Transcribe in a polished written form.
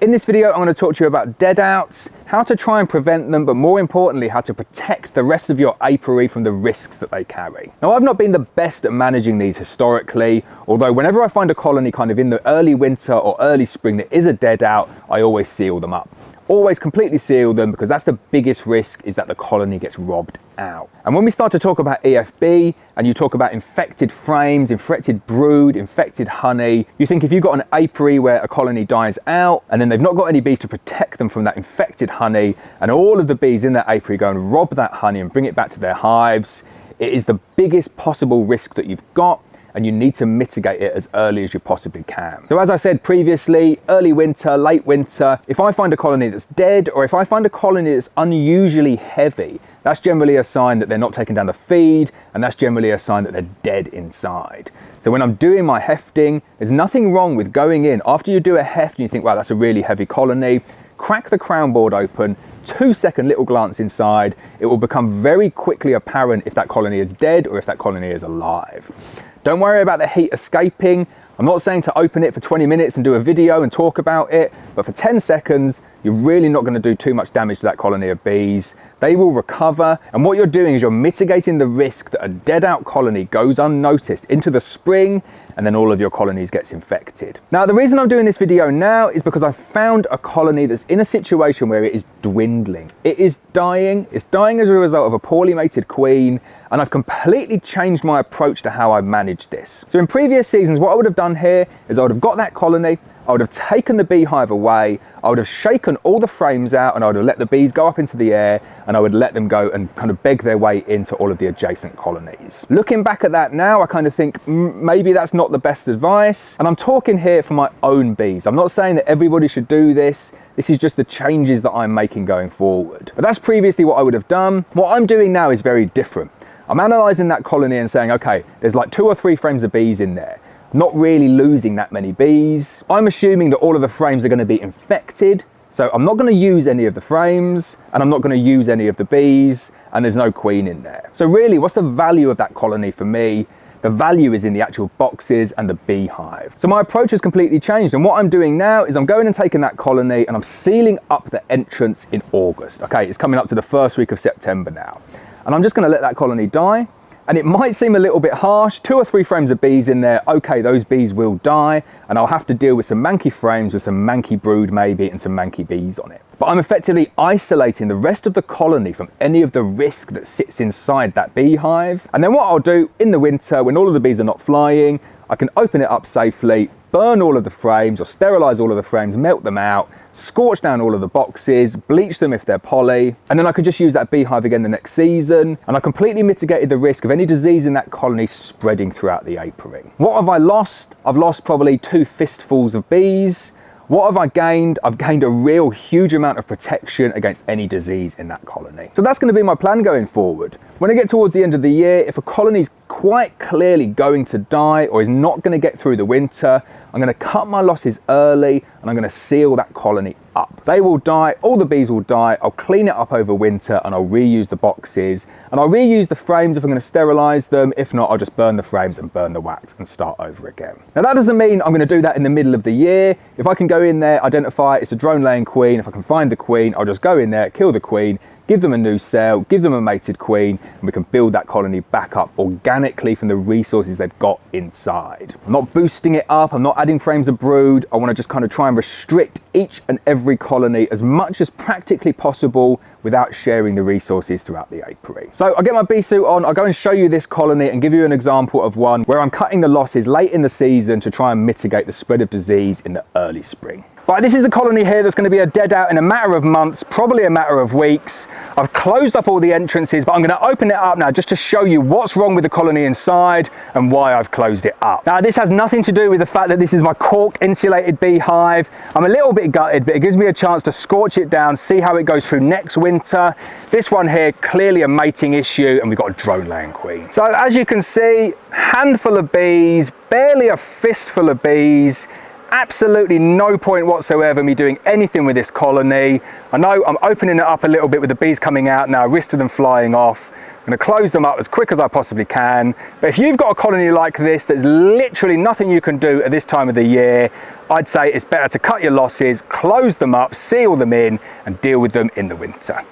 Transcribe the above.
In this video, I'm going to talk to you about dead outs, how to try and prevent them, but more importantly, how to protect the rest of your apiary from the risks that they carry. Now, I've not been the best at managing these historically, although whenever I find a colony kind of in the early winter or early spring that is a dead out, I always seal them up. Always completely seal them, because that's the biggest risk, is that the colony gets robbed out. And when we start to talk about EFB and you talk about infected frames, infected brood, infected honey, you think if you've got an apiary where a colony dies out and then they've not got any bees to protect them from that infected honey, and all of the bees in that apiary go and rob that honey and bring it back to their hives, it is the biggest possible risk that you've got, and you need to mitigate it as early as you possibly can. So as I said previously, early winter, late winter, if I find a colony that's dead, or if I find a colony that's unusually heavy, that's generally a sign that they're not taking down the feed, and that's generally a sign that they're dead inside. So when I'm doing my hefting, there's nothing wrong with going in after you do a heft and you think, wow, that's a really heavy colony, crack the crown board open, 2-second little glance inside. It will become very quickly apparent if that colony is dead or if that colony is alive. Don't worry about the heat escaping. I'm not saying to open it for 20 minutes and do a video and talk about it, but for 10 seconds, you're really not going to do too much damage to that colony of bees. They will recover, and what you're doing is you're mitigating the risk that a dead out colony goes unnoticed into the spring, and then all of your colonies gets infected. Now, the reason I'm doing this video now is because I've found a colony that's in a situation where it is dwindling. It is dying. It's dying as a result of a poorly mated queen, and I've completely changed my approach to how I manage this. So in previous seasons, what I would have done here is I would have got that colony, I would have taken the beehive away, I would have shaken all the frames out, and I would have let the bees go up into the air, and I would let them go and kind of beg their way into all of the adjacent colonies. Looking back at that now, I kind of think maybe that's not the best advice. And I'm talking here for my own bees. I'm not saying that everybody should do this. This is just the changes that I'm making going forward. But that's previously what I would have done. What I'm doing now is very different. I'm analysing that colony and saying, okay, there's like 2 or 3 frames of bees in there. Not really losing that many bees. I'm assuming that all of the frames are going to be infected, so I'm not going to use any of the frames, and I'm not going to use any of the bees, and there's no queen in there. So really, what's the value of that colony for me? The value is in the actual boxes and the beehive. So my approach has completely changed, and what I'm doing now is I'm going and taking that colony and I'm sealing up the entrance in August. Okay, it's coming up to the first week of September now. And I'm just going to let that colony die. And it might seem a little bit harsh, 2 or 3 frames of bees in there, okay, those bees will die, and I'll have to deal with some manky frames with some manky brood maybe and some manky bees on it. But I'm effectively isolating the rest of the colony from any of the risk that sits inside that beehive. And then what I'll do in the winter, when all of the bees are not flying, I can open it up safely, burn all of the frames or sterilize all of the frames, melt them out, scorch down all of the boxes, bleach them if they're poly, and then I could just use that beehive again the next season, and I completely mitigated the risk of any disease in that colony spreading throughout the apiary. What have I lost? I've lost probably 2 fistfuls of bees. What have I gained? I've gained a real huge amount of protection against any disease in that colony. So that's going to be my plan going forward. When I get towards the end of the year, if a colony is quite clearly going to die or is not going to get through the winter, I'm going to cut my losses early and I'm going to seal that colony up. They will die, all the bees will die, I'll clean it up over winter and I'll reuse the boxes and I'll reuse the frames if I'm going to sterilize them. If not, I'll just burn the frames and burn the wax and start over again. Now that doesn't mean I'm going to do that in the middle of the year. If I can go in there, identify it's a drone laying queen, if I can find the queen, I'll just go in there, kill the queen, give them a new cell, give them a mated queen, and we can build that colony back up organically from the resources they've got inside. I'm not boosting it up, I'm not adding frames of brood. I want to just kind of try and restrict each and every colony as much as practically possible without sharing the resources throughout the apiary. So I'll get my bee suit on, I'll go and show you this colony and give you an example of one where I'm cutting the losses late in the season to try and mitigate the spread of disease in the early spring. Right, this is the colony here that's going to be a dead out in a matter of months, probably a matter of weeks. I've closed up all the entrances, but I'm going to open it up now just to show you what's wrong with the colony inside and why I've closed it up. Now, this has nothing to do with the fact that this is my cork insulated beehive. I'm a little bit gutted, but it gives me a chance to scorch it down, see how it goes through next winter. This one here, clearly a mating issue, and we've got a drone laying queen. So as you can see, handful of bees, barely a fistful of bees. Absolutely no point whatsoever me doing anything with this colony. I know I'm opening it up a little bit with the bees coming out now, risk of them flying off, I'm going to close them up as quick as I possibly can. But if you've got a colony like this, there's literally nothing you can do at this time of the year. I'd say it's better to cut your losses, close them up, seal them in, and deal with them in the winter.